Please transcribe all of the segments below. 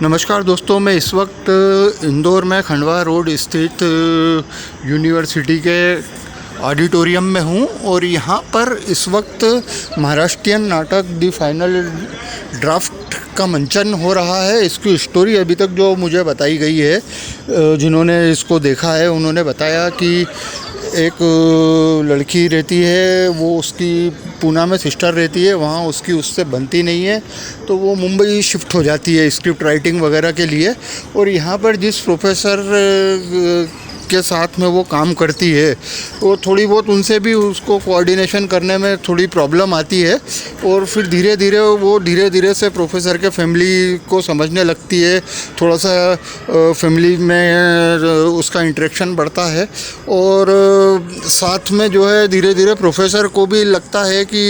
नमस्कार दोस्तों, मैं इस वक्त इंदौर में खंडवा रोड स्थित यूनिवर्सिटी के ऑडिटोरियम में हूँ और यहाँ पर इस वक्त महाराष्ट्रियन नाटक दी फाइनल ड्राफ्ट का मंचन हो रहा है। इसकी स्टोरी अभी तक जो मुझे बताई गई है, जिन्होंने इसको देखा है उन्होंने बताया कि एक लड़की रहती है, वो उसकी पूना में सिस्टर रहती है, वहाँ उसकी उससे बनती नहीं है तो वो मुंबई शिफ्ट हो जाती है स्क्रिप्ट राइटिंग वगैरह के लिए। और यहाँ पर जिस प्रोफेसर के साथ में वो काम करती है वो थोड़ी बहुत उनसे भी उसको कोऑर्डिनेशन करने में थोड़ी प्रॉब्लम आती है और फिर धीरे धीरे से प्रोफेसर के फैमिली को समझने लगती है। थोड़ा सा फैमिली में उसका इंटरेक्शन बढ़ता है और साथ में जो है धीरे धीरे प्रोफेसर को भी लगता है कि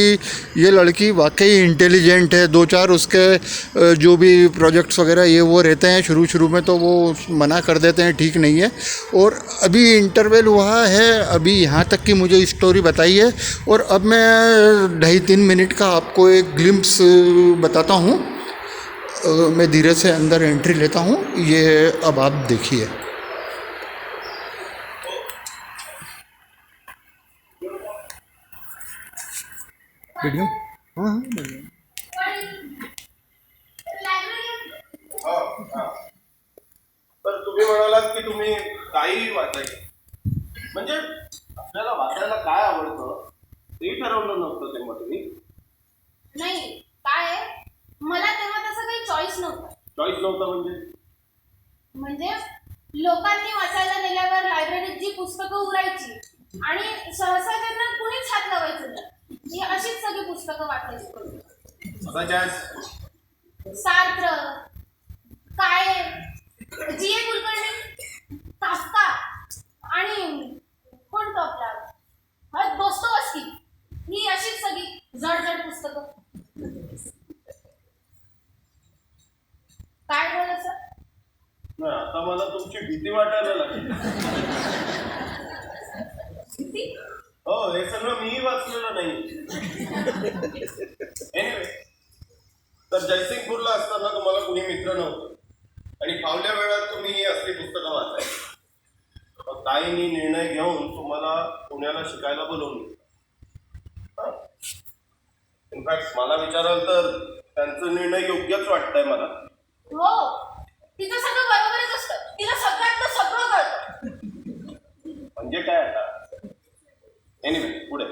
ये लड़की वाकई इंटेलिजेंट है। दो चार उसके जो भी प्रोजेक्ट्स वगैरह ये वो रहते हैं शुरू में तो वो मना कर देते हैं, ठीक नहीं है। और अभी इंटरवल हुआ है, अभी यहाँ तक की मुझे स्टोरी बताई है और अब मैं 2.5-3 मिनट का आपको एक ग्लिम्प्स बताता हूँ। मैं धीरे से अंदर एंट्री लेता हूँ, ये अब आप देखिए। वीडियो हाँ तर तुम्ही म्हणालात की तुम्ही काही वाचायचं, म्हणजे आपल्याला वाचायला काय आवडतं ते ठरवलं नव्हतं तेव्हा तुम्ही? नाही, काय आहे, मला तेव्हा तसं काही चॉईस नव्हतं. चॉईस नव्हतं म्हणजे लोकांनी वाचायला नेल्यावर लायब्ररीत जी पुस्तकं उरायची आणि सहसा त्यांना कुणीच हात लावायचं नाही. ही अशीच सगळी पुस्तकं वाचायची. सार्त्र, काय, जी.ए. कुलकर्णी, काफ्का आणि कोणतं आपला दोस्तोवस्की, ही अशीच सगळी जड पुस्तकं. काय झालं सर? नाही, आता मला तुमची भीती वाटायला लागली. हो, हे सगळं मीही वाचलेलं नाही. एनिवे, तर जयसिंगपूरला असताना तुम्हाला कुणी मित्र नव्हतं आणि फावल्या वेळात तुम्ही ही असली पुस्तकं वाचायची. ताईंनी निर्णय घेऊन तुम्हाला पुण्याला शिकायला बोलवून. इनफॅक्ट मला विचाराल तर त्यांचा निर्णय योग्यच वाटतंय मला. हो, तिचं सगळं बरोबरच असतं. तिला सगळ्यातलं सगळं कळतं. म्हणजे काय आता? एनिवे, पुढे